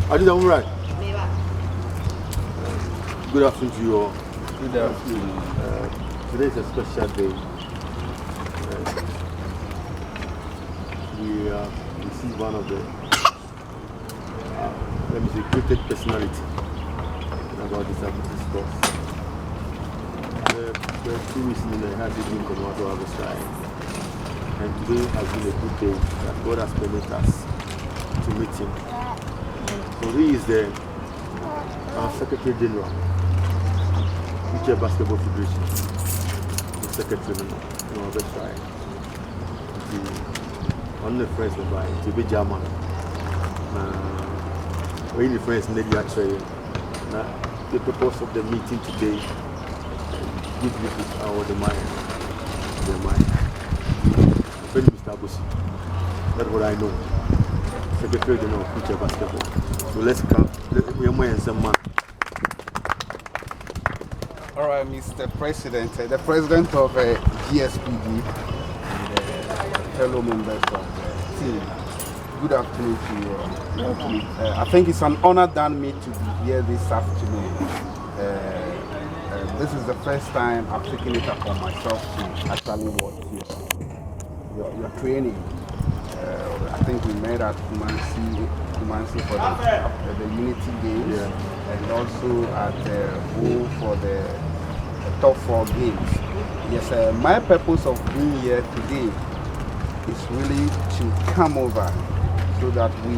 Are you all right? Good afternoon to you all. Good afternoon. Today is a special day. We received one of the, let me say, gifted personality about this course. The 2 weeks in the has been coming out of the sky. And today has been a good day that God has permitted us to meet him. So he is our Secretary General, Future Basketball Federation, the Secretary of the tribe. One of the friends of mine, to be German. When the friends need you actually, the purpose of the meeting today, give you the mind. Friend Mr. Abusi, that's what I know. Secretary General of Future Basketball. So let's come. All right, Mr. President, the president of GSPD and fellow members of the team. Good afternoon to you all. I think it's an honor done me to be here this afternoon. This is the first time I've taken it upon myself to actually watch your training. I think we met at Kumasi for the Unity Games, and also at Ho for the top 4 games. Yes, my purpose of being here today is really to come over so that we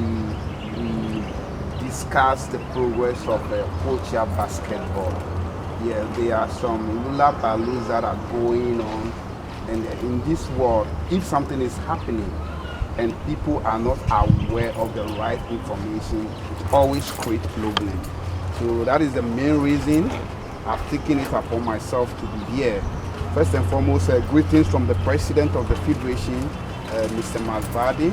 discuss the progress of culture basketball. Yeah, there are some lula balloons that are going on, and in this world, if something is happening and people are not aware of the right information, it always creates problems. So that is the main reason I've taken it upon myself to be here. First and foremost, greetings from the president of the federation, Mr. Masvadi,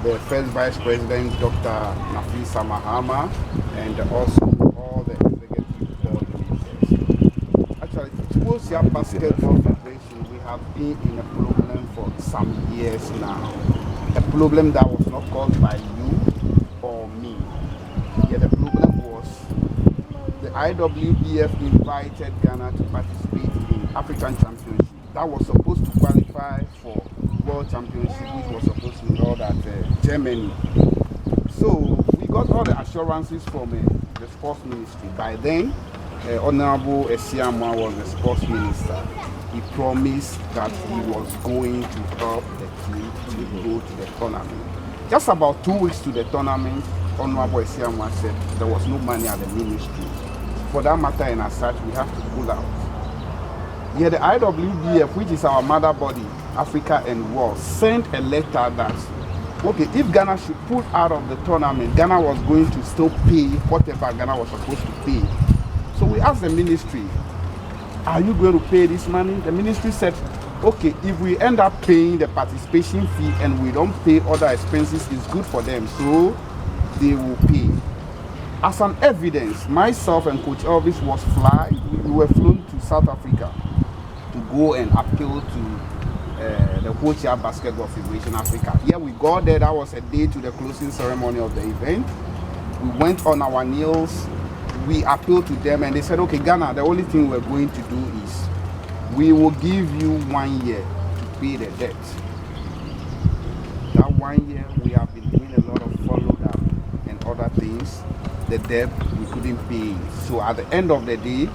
the first vice president, Dr. Nafisa Mahama, and also all the executive board members. Actually, Football Basketball Federation, we have been in a problem for some years now. A problem that was not caused by you or me. Yeah, the problem was the IWBF invited Ghana to participate in African Championship. That was supposed to qualify for World Championship, which was supposed to be held at Germany. So we got all the assurances from the sports ministry. By then, Honorable Esiamwa was the sports minister. He promised that he was going to help the team to go to the tournament. Just about 2 weeks to the tournament, Honorable Esiamwa said there was no money at the ministry. For that matter, and as such, we have to pull out. Yeah, the IWBF, which is our mother body, Africa and World, sent a letter that, okay, if Ghana should pull out of the tournament, Ghana was going to still pay whatever Ghana was supposed to pay. So we asked the ministry, are you going to pay this money? The ministry said, okay, if we end up paying the participation fee and we don't pay other expenses, it's good for them, so they will pay. As an evidence, myself and Coach Elvis was we were flown to South Africa to go and appeal to the Culture Basketball Federation Africa. Here we got there, that was a day to the closing ceremony of the event. We went on our knees, we appealed to them, and they said, okay, Ghana, the only thing we're going to do is we will give you 1 year to pay the debt. That 1 year, we have been doing a lot of follow-up and other things. The debt, we couldn't pay. So at the end of the day,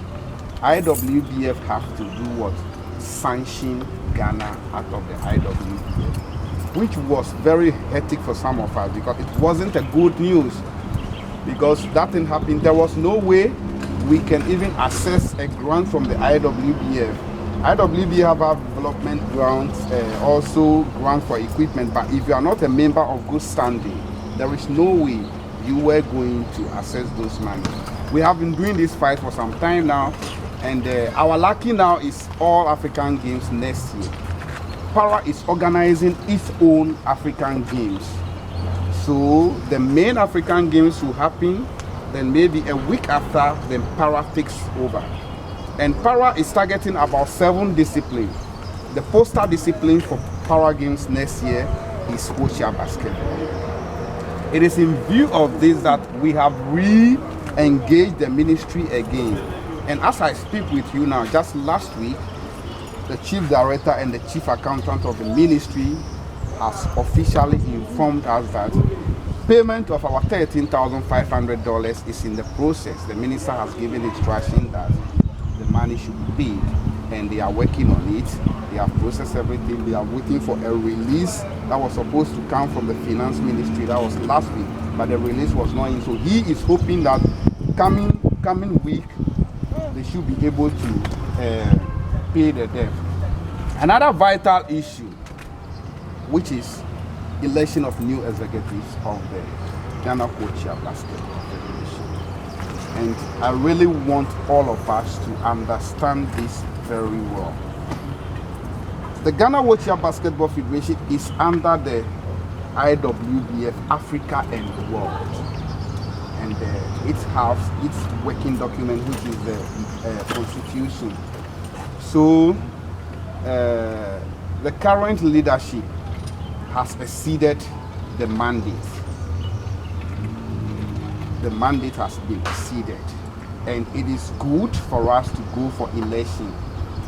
IWBF have to do what? Sanction Ghana out of the IWBF, which was very hectic for some of us because it wasn't a good news. Because that thing happened, there was no way we can even access a grant from the IWBF. IWBF have development grants, also grant for equipment, but if you are not a member of good standing, there is no way you were going to access those money. We have been doing this fight for some time now, and our lucky now is all African Games next year. Para is organizing its own African Games. So the main African Games will happen, then maybe a week after, then Para takes over. And Para is targeting about 7 disciplines. The poster discipline for Para Games next year is wheelchair basketball. It is in view of this that we have re-engaged the ministry again. And as I speak with you now, just last week, the chief director and the chief accountant of the ministry has officially informed us that payment of our $13,500 is in the process. The minister has given instruction that the money should be paid, and they are working on it. They have processed everything. They are waiting for a release that was supposed to come from the finance ministry. That was last week, but the release was not in. So he is hoping that coming week they should be able to pay the debt. Another vital issue, which is election of new executives of the Ghana Co-Chair Basketball Federation. And I really want all of us to understand this very well. The Ghana Co-Chair Basketball Federation is under the IWBF Africa and the World. And it has its working document, which is the constitution. So the current leadership has exceeded the mandate. The mandate has been exceeded, and it is good for us to go for election.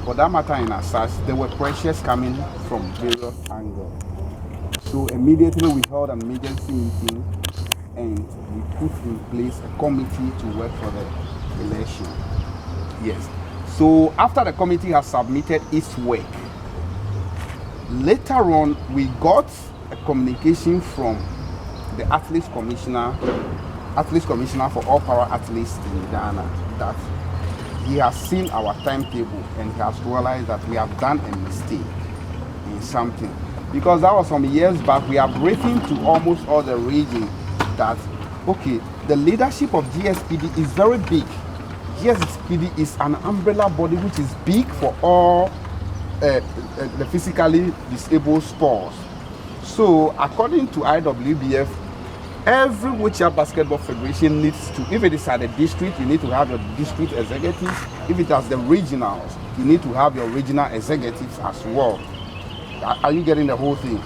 For that matter, in Assas, there were pressures coming from various angles. So immediately we held an emergency meeting, and we put in place a committee to work for the election. Yes. So after the committee has submitted its work, later on we got a communication from the athletes commissioner for all para athletes in Ghana that he has seen our timetable and he has realized that we have done a mistake in something. Because that was some years back, we have written to almost all the regions that, okay, the leadership of GSPD is very big. GSPD is an umbrella body which is big for all the physically disabled sports. So according to IWBF, every wheelchair basketball federation needs to, if it is at the district, you need to have your district executives. If it is the regionals, you need to have your regional executives as well. Are you getting the whole thing?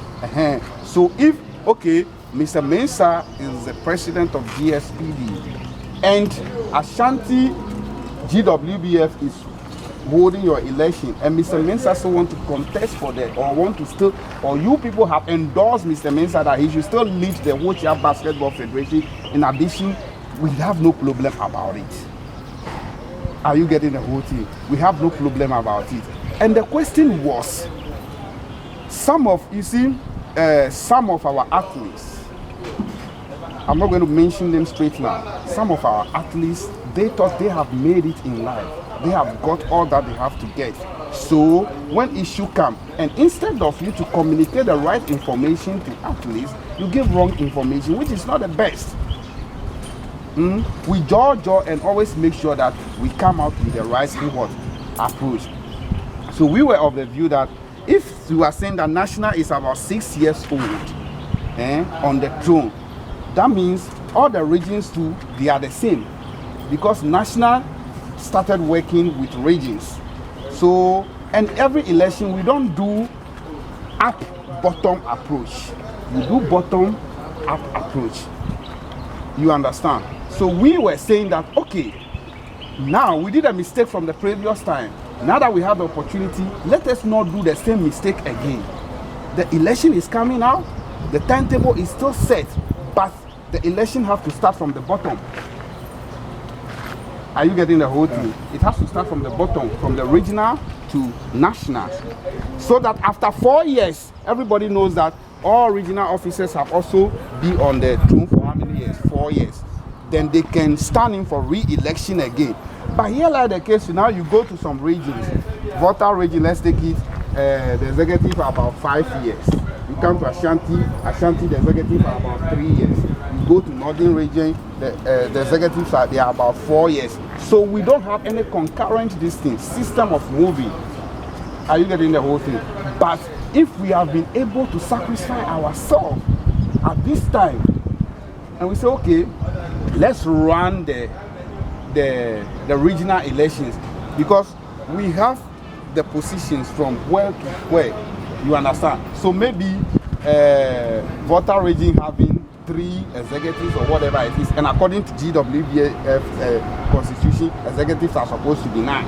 So if, okay, Mr. Mensah is the president of GSPD and Ashanti GWBF is holding your election, and Mr. Mensah still want to contest for that, or want to still, or you people have endorsed Mr. Mensah that he should still lead the Wheelchair Basketball Federation. In addition, we have no problem about it. Are you getting the whole thing? We have no problem about it. And the question was, some of our athletes, I'm not going to mention them straight now. Some of our athletes, they thought they have made it in life. They have got all that they have to get. So when issue come, and instead of you to communicate the right information to athletes, you give wrong information, which is not the best. We jaw and always make sure that we come out with the right approach. So we were of the view that if you are saying that National is about 6 years old on the throne, that means all the regions too, they are the same, because National started working with regions. So, and every election we don't do up-bottom approach. We do bottom-up approach. You understand? So we were saying that, okay, now we did a mistake from the previous time. Now that we have the opportunity, let us not do the same mistake again. The election is coming out, the timetable is still set, but the election has to start from the bottom. Are you getting the whole thing? It has to start from the bottom, from the regional to national. So that after 4 years, everybody knows that all regional officers have also been on the throne for how many years? 4 years. Then they can stand in for re-election again. But here like the case, now you go to some regions. Volta region, let's take it, the executive for about 5 years. You come to Ashanti, the executive for about 3 years. You go to Northern region, the executives are there about 4 years. So we don't have any concurrent system of moving. Are you getting the whole thing? But if we have been able to sacrifice ourselves at this time, and we say, okay, let's run the regional elections, because we have the positions from where to where, you understand? So maybe Volta region having 3 executives or whatever it is, and according to GWBF constitution, executives are supposed to be 9.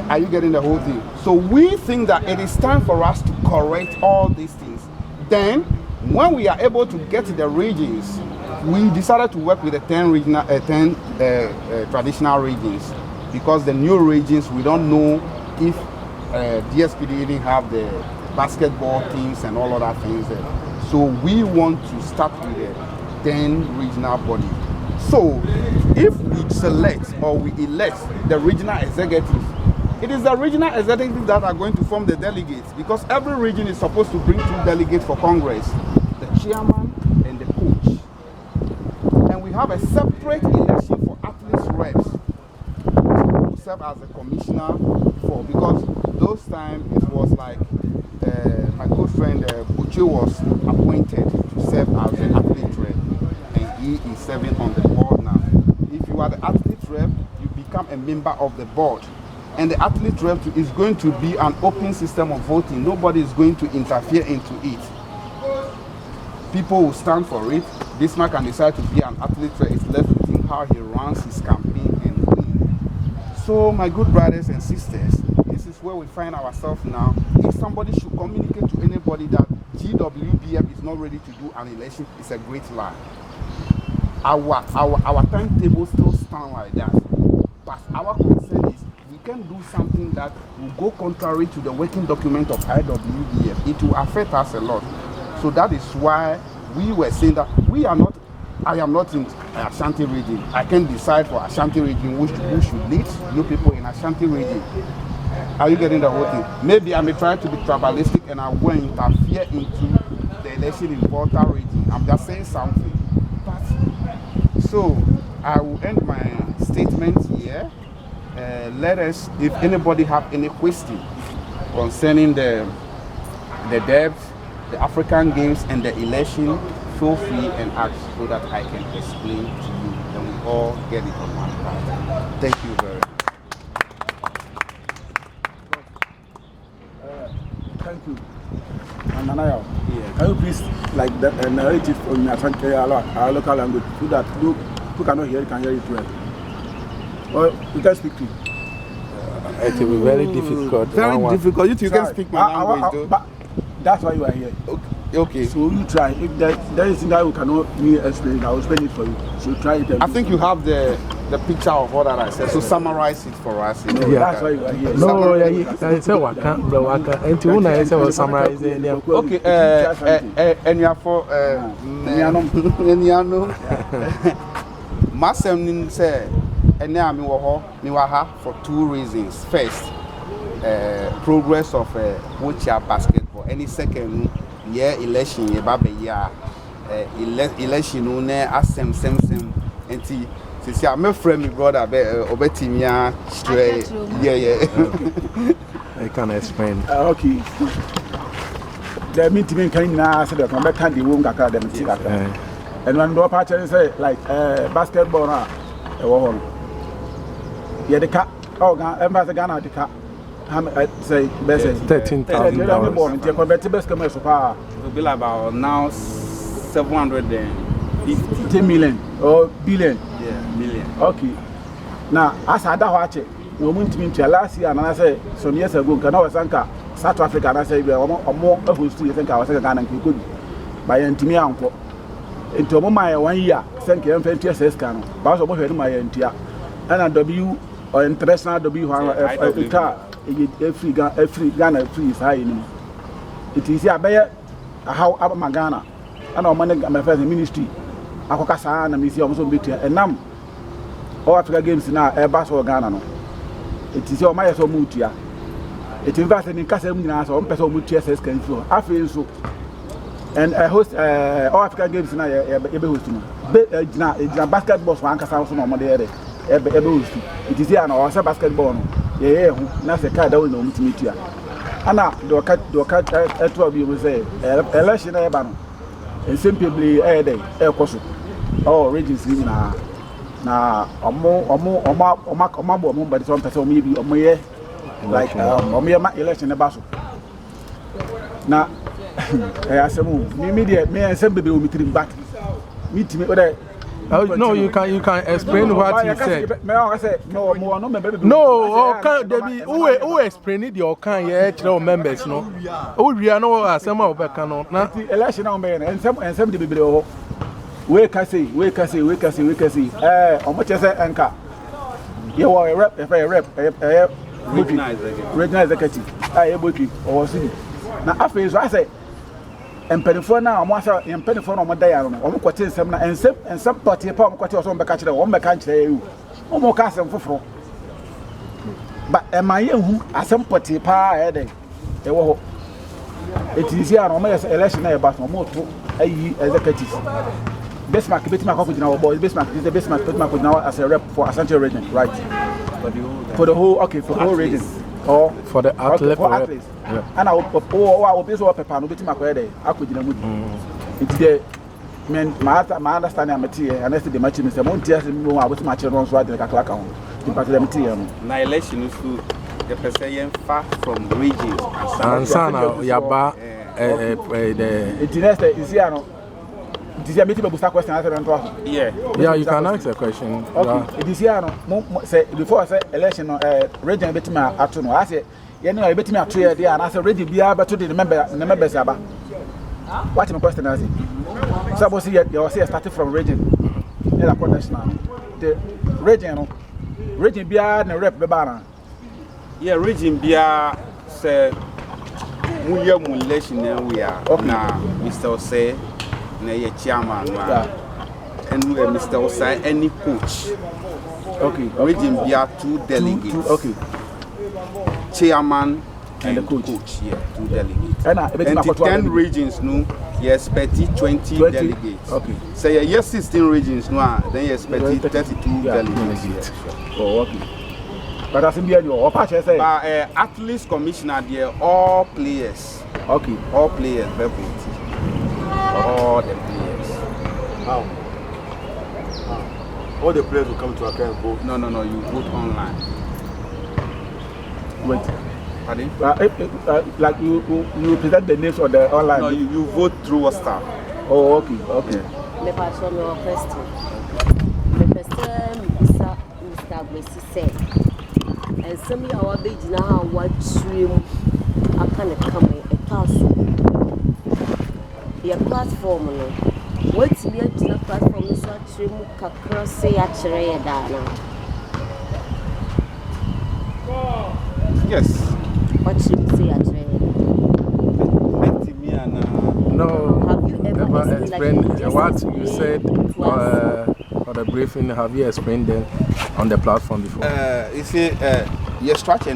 Are you getting the whole thing? So we think that it is time for us to correct all these things. Then, when we are able to get to the regions, we decided to work with the 10 traditional regions, because the new regions, we don't know if DSPD even have the basketball teams and all other things there. So we want to start with the 10 regional body. So if we select or we elect the regional executive, it is the regional executives that are going to form the delegates, because every region is supposed to bring 2 delegates for Congress, the chairman and the coach. And we have a separate election for athletes reps to serve as a commissioner before, because those times it was like my good friend Buche was appointed to serve as an athlete rep, and he is serving on the board now. If you are the athlete rep, you become a member of the board. And the athlete rep is going to be an open system of voting. Nobody is going to interfere into it. People will stand for it. Bismarck can decide to be an athlete rep. It's left with him how he runs his campaign and win. So, my good brothers and sisters, this is where we find ourselves now. If somebody should communicate to anybody that GWBF is not ready to do an election, it's a great lie. Our timetable still stand like that. But our concern is we can do something that will go contrary to the working document of IWBF. It will affect us a lot. So that is why we were saying that I am not in Ashanti region. I can decide for Ashanti region who should lead. You people in Ashanti region. Are you getting the whole thing? Maybe I may try to be tribalistic and I will interfere into the election in Volta region. I'm just saying something. But so I will end my statement here. Let us, if anybody have any question concerning the depth, the African Games and the election, feel free and ask so that I can explain to you. Then we all get it on one part. Thank you very much. Thank you. And Nanaya, can you please like the narrative on our local language so that who cannot hear it can hear it well? Or you can speak to it. It will be very difficult. Very difficult. You can speak my language though. But that's why you are here. Okay. So you try. If there is that you cannot me explain, I will explain it for you. So try it. I think you have the picture of what I said. So summarize it for us. You know, Yeah. That's why you are here. No, I say waka, bro waka. And when I say was summarizing. Okay. And you are for Niano. Masem say. And now me waha for 2 reasons. First, progress of wheelchair basketball. Any second year election, ye babe year election ne asem sem. Enti sisi a me friend me brother be obetimia straight. Yeah. I can explain. Okay. The meeting can now say that I can't do one kaka them tika. And when do part say like basketball na yeah, the cat. Oh, Embassy Ghana, the cat. Say, $13,000. You convert best commercial power. It will be about now 750 million or billion. Yeah, million. Okay. Now, as I watch it, we went to last year and I say some years ago, can I sanka South Africa and I say we are more of who's to think I was a Ghana and good by Antimia uncle. Into my 1 year, thank you, and 20 years, Cano. But I was my entire and W. Or international W every Ghana free is high in it is a bear how about my Ghana and our money my first ministry Akokasa and museum so bit and now all Africa Games now Airbus or Ghana. It is your Maya so mutia. It invested in Casamina or person mutia says can so I feel so and I host all Africa Games now it's a basketball one Casa no money. It is here and our basketball. Yeah, that's a card that we know to meet you. And now, do cut at 12 you will say, election ban, and simply a day, air course. Oh, regions living now, but it's on person maybe like election a basel. Now, I said, media, me and some baby will meet him back. Meet me, no, you can explain what you said. I said, no more, no, baby. No, who explain it? Your kind, yeah, members, no. Oh, we are no, some of the canon, not the election on man, and some the baby. Wake I see, how much is that anchor? You are a rep, if I rep, regional executive, I am or city. Now, after I say, and Penifona, I'm once in Penifona on my day, I'm quoting some and some party upon what was on the country, one country, no more castle for. But am I young? As some party pa, it is here on my election about more executives. Bismarck, with our boys, Bismarck is the Bismarck, put now as a rep for Ashanti region, right? For the whole, okay, for the whole region. Or for the athletes. And I will be so up a pan with my query. I could it's the my understanding I'm a tea, and that's the match in the Montias and more with my children's right like a clock on the Patlamity. My election is the person far from regions. And Sana, Yaba, the Isiano. This is a meeting about question answer. Yeah, you can ask a question. Okay, it is here. Say before I say election, region betting my afternoon. I say, you know, I bet me a 3 years, and I said, ready be able to the members. What's my question? I say, suppose you say started from region. The region be a rep the banner. Yeah, region be a say, we are election we are now, Mr. Say. Chairman and Mr. Osai, any coach. Okay. Region be 2 delegates. Okay. Chairman and the coach. Yeah, 2 delegates. And 10 regions, no, you expect 20 delegates. Okay. Say yes, 16 regions, no, then you expect 32 delegates. Oh, okay. But that's in the your patch, I say. But athletes commissioner, there all players. Okay. All players, all the players. How? All the players will come to Accra and vote? No, you vote online. Wait. Pardon? Like you present the names on the online? No, you vote through WhatsApp. Oh, okay. Me pass on your question. Me person Mr. Gwesi said, and some of our baby now what stream I can't come a task. Your platform, what's me at the platform is what stream across say actually Dana. Yes. What stream say actually? No. Have you ever explained what you said for the briefing? Have you explained them on the platform before? You see, your structure,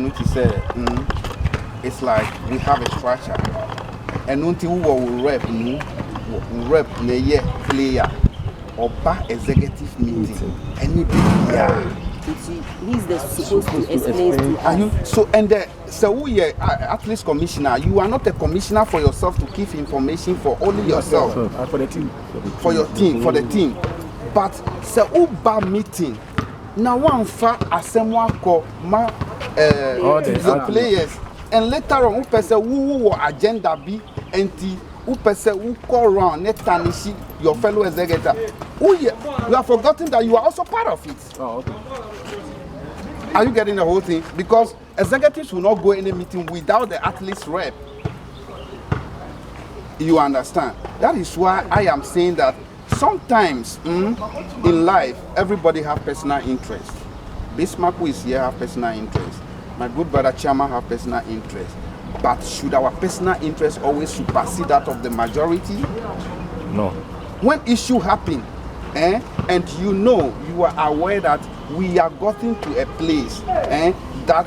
it's like we have a structure. And until we will rep the year player or back executive meeting. Anybody. He's the supposed to explain to us. So we are athletes commissioner. You are not a commissioner for yourself to give information for only yourself. For the team. For your team, for the team. But so uba meeting. Now one fa asemwa ko ma the players. And later on, person who agenda be anti who person who call around net tarnish your fellow executive. You have forgotten that you are also part of it. Oh, okay. Are you getting the whole thing? Because executives will not go in a meeting without the athlete's rep. You understand? That is why I am saying that sometimes in life, everybody have personal interest. Bismarck who is here have personal interest. My good brother Chama have personal interest. But should our personal interest always supersede that of the majority? No. When issue happen, and you are aware that we are getting to a place that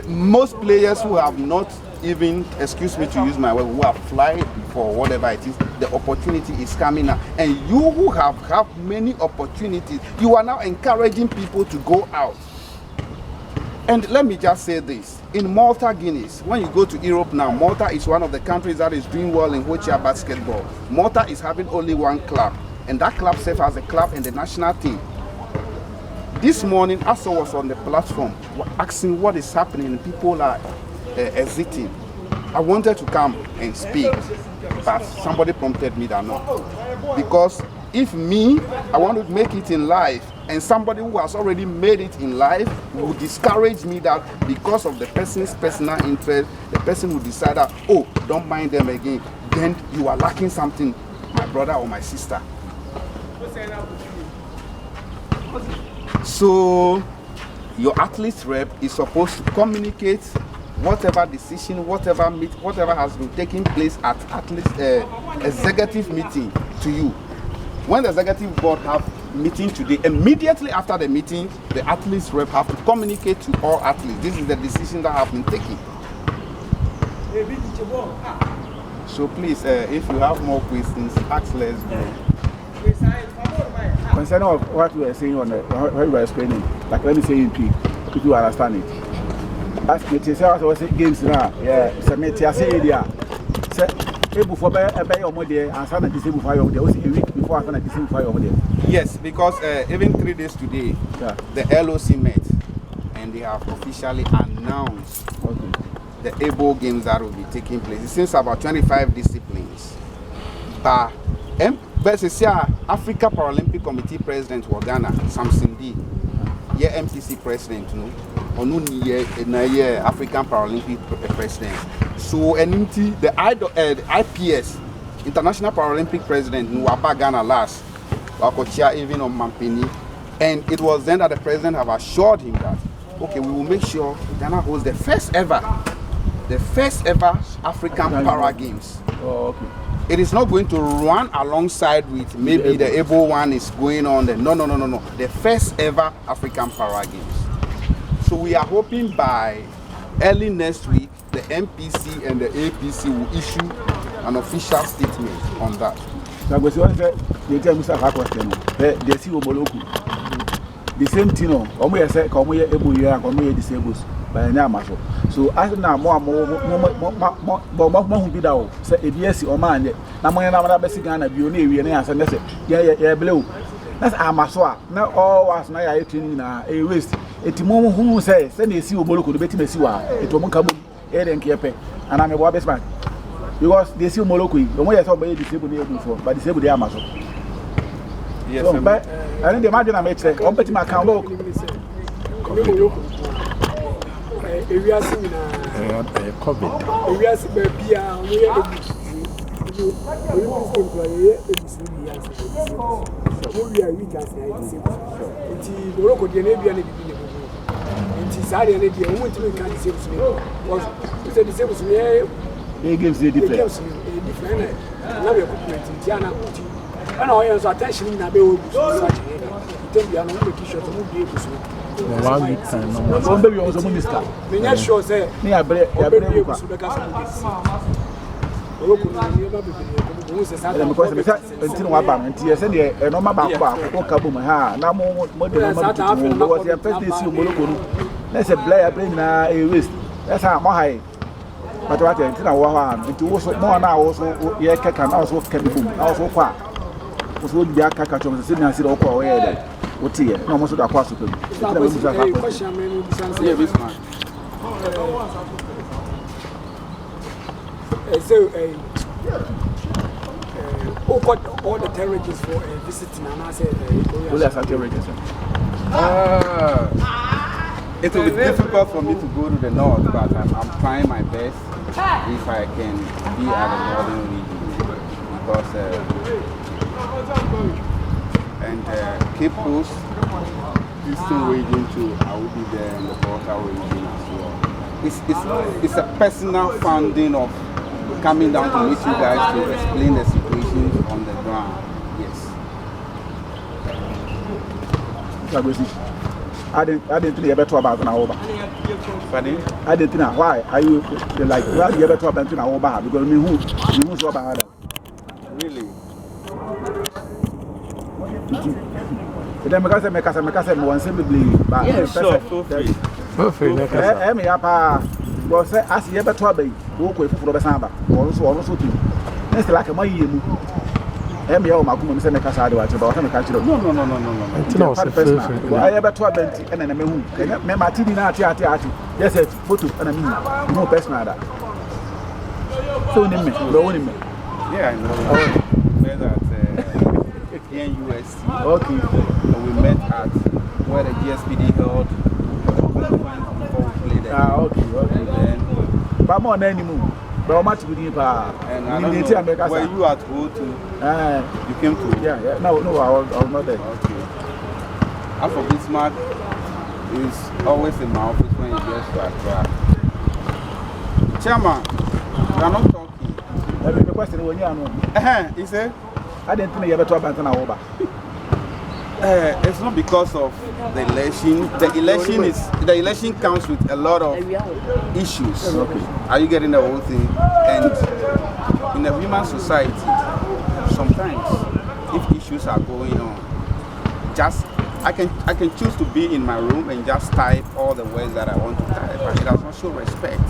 most players who have not even, excuse me to use my word, who have flied before, whatever it is, the opportunity is coming now. And you who have many opportunities, you are now encouraging people to go out. And let me just say this. In Malta, Guinness, when you go to Europe now, Malta is one of the countries that is doing well in wheelchair basketball. Malta is having only one club, and that club serves as a club in the national team. This morning, as I was on the platform, asking what is happening, people are exiting. I wanted to come and speak, but somebody prompted me that no. Because if I want to make it in life, and somebody who has already made it in life will discourage me that because of the person's personal interest, the person will decide that, oh, don't mind them again, then you are lacking something, my brother or my sister. So your athlete's rep is supposed to communicate whatever decision, whatever has been taking place at athlete's executive meeting to you. When the executive board have meeting today, immediately after the meeting, the athlete's rep have to communicate to all athletes. This is the decision that have been taken. So please, if you have more questions, ask. Let's go. Concerning of what we were saying on what we were explaining, like let me say in P, if you understand it. As me say, I was saying games now. Yeah, so me say idea. Say able for be your money and sana disable fire over there. Was a week before sana disable fire over there. Yes, because even 3 days today, the LOC met and they have officially announced the able games that will be taking place. It seems about 25 disciplines. But Africa Paralympic Committee President wa Ghana, Samson D, MPC President, no, African Paralympic President. So, the IPS, International Paralympic President, Nwaba Ghana last, even on Mampini, and it was then that the president have assured him that, okay, we will make sure Ghana holds the first ever African Para Games. Oh, okay. It is not going to run alongside with maybe the able one is going on. No. The first ever African Para Games. So we are hoping by early next week, the MPC and the APC will issue an official statement on that. The same thing, disabled by an so as now more who be down, say a BSc or man, Namana Bessigan, a Buny, and answer, yeah, blue. That's Amaswa. Now all was now 18 a waste. A Timon who says, send a sea Moluku, the Betty Messiwa, a Tomokabu, Ed and Kepe, and I'm a Wabes man. Because they see Moloku, the way I saw by disabled before, but disabled the Amazon. Yes, but I didn't imagine I made say, I'm betting my account. Area seminar, COVID. Area seminar, we are One week time. One baby was a minister. Me sure say. Me a break. Because until one band, until you said a normal back, Kabum, ha, now more than was your first day. Let's a blair bring a wrist. That's how high. But what I think I want into also more now, also, yeah, can also can be also far. Was would be a cacatum and sitting and sit up away. What's here? No, most of the question. So, all the terrorists for visiting, and I said, it will be difficult for me to go to the north, but I'm trying my best if I can be at the northern region because. And Cape Coast, Eastern region too, I will be there in the Volta region as well. It's a personal funding of coming down to meet you guys to explain the situation on the ground. Yes. I didn't think ever talk about an hour. I didn't know why are you like well you ever talk about an hour because who's about that? Really? Then because I make us one simply, but yes, sure, feel free. Well, say as you ever trouble, walk with for the samba, also too. That's like a my year. Emmy, my woman said, Casa, about him. No. I ever trouble and then a Martina, yes, photo and a no personal. So name me, but only me. Yeah, I know. Met at NUST. Okay. We met at where the GSPD held the conference before we played there. Ah, okay. Then, But more than any move. But how much would you pay? and I don't know, were you at O2? You came to? Yeah. No, I was not there. Okay. After Bismarck is always in my office when he gets to Accra. Chairman, we are not talking. The question when you are known. He said, I didn't think you ever talk about an hour. it's not because of the election. The election comes with a lot of issues. Okay. Are you getting the whole thing? And in a human society, sometimes if issues are going on, just I can choose to be in my room and just type all the words that I want to type, but it does not show respect.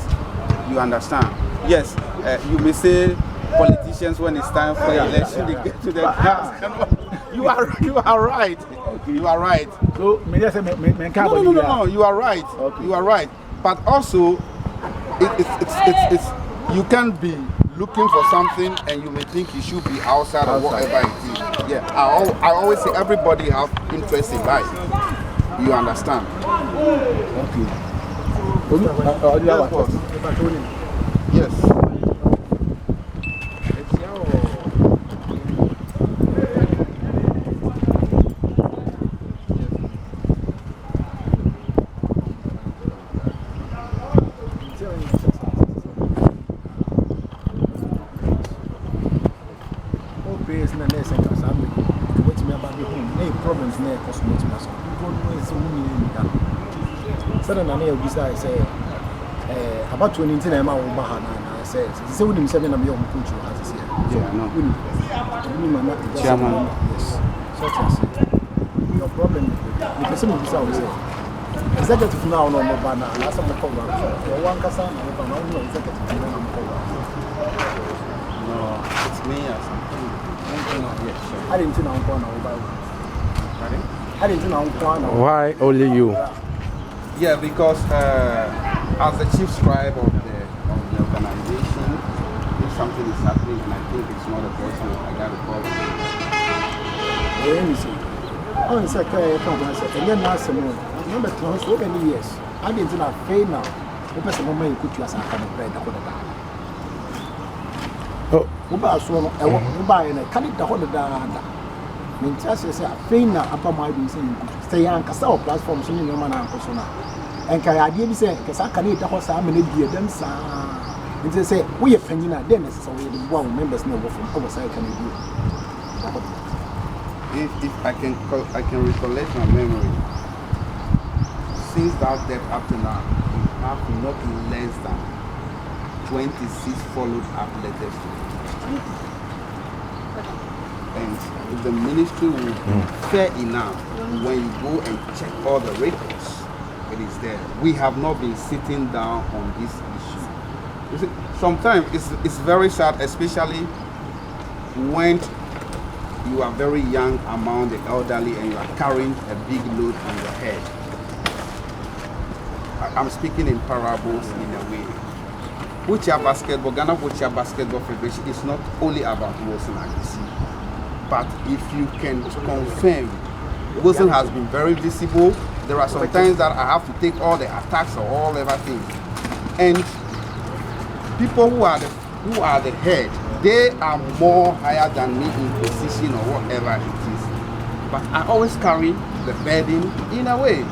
You understand? Yes, you may say politicians when it's time for election they get to the You are right. You are right. So, me just say, No. You are right. Okay. You are right. But also, it's you can be looking for something and you may think you should be outside or whatever it is. Yeah. I always say everybody have interest in life. You understand? Okay. Yes. About 20 in a man says, so we didn't 7 of your culture as I say. Chairman. Yes. Such as your problem. Because some of this I would say. Executive now, no more banner, last of the cover. One Cassan, I don't know executive. No, it's me or something. I didn't know one over. I didn't know one. Why only you? Yeah, because as the chief scribe of the organization, if something is happening and I think it's not a person, I got to call it. Let me see. Oh, it's like a conference, and then last month, I remember so many years. I didn't know pay now. The person who made you as a kind of bread. Oh, who buy a candidate to hold it down. When just say, pay now upon my being saying, stay on Castle platform, so you know, man, and can I give say, because I can eat a horse, I'm going to be a them, sir. And they say, we are penning at them, so we one members know from oversight can you do. If I can recollect my memory, since that date up to now, we have not less than 26 followed up letters to it. And if the ministry will be fair enough, when you go and check all the records, it is there. We have not been sitting down on this issue. You see, sometimes it's very sad, especially when you are very young among the elderly and you are carrying a big load on your head. I'm speaking in parables in a way. Ghana Wheelchair Basketball Federation is not only about Wilson Agisi. But if you can confirm, Wilson has been very visible. There are some times that I have to take all the attacks or all everything. And people who are the head, they are more higher than me in position or whatever it is. But I always carry the burden in a way.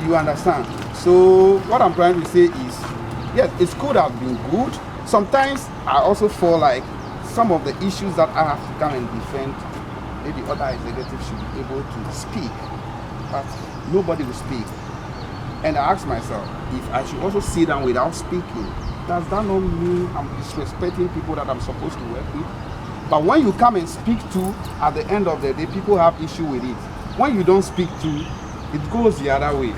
You understand? So what I'm trying to say is, yes, it could have been good. Sometimes I also feel like some of the issues that I have to come and defend, maybe other executives should be able to speak, but nobody will speak. And I ask myself, if I should also sit down without speaking, does that not mean I'm disrespecting people that I'm supposed to work with? But when you come and speak to, at the end of the day, people have issue with it. When you don't speak to, it goes the other way.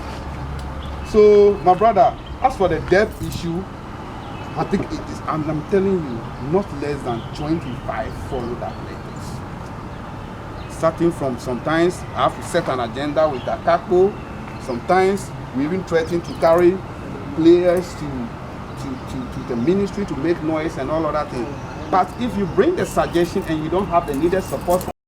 So, my brother, as for the debt issue, I think it is, and I'm telling you, not less than 25 followed up letters. Starting from sometimes I have to set an agenda with Akakpo. Sometimes we even threaten to carry players to the ministry to make noise and all of that thing. But if you bring the suggestion and you don't have the needed support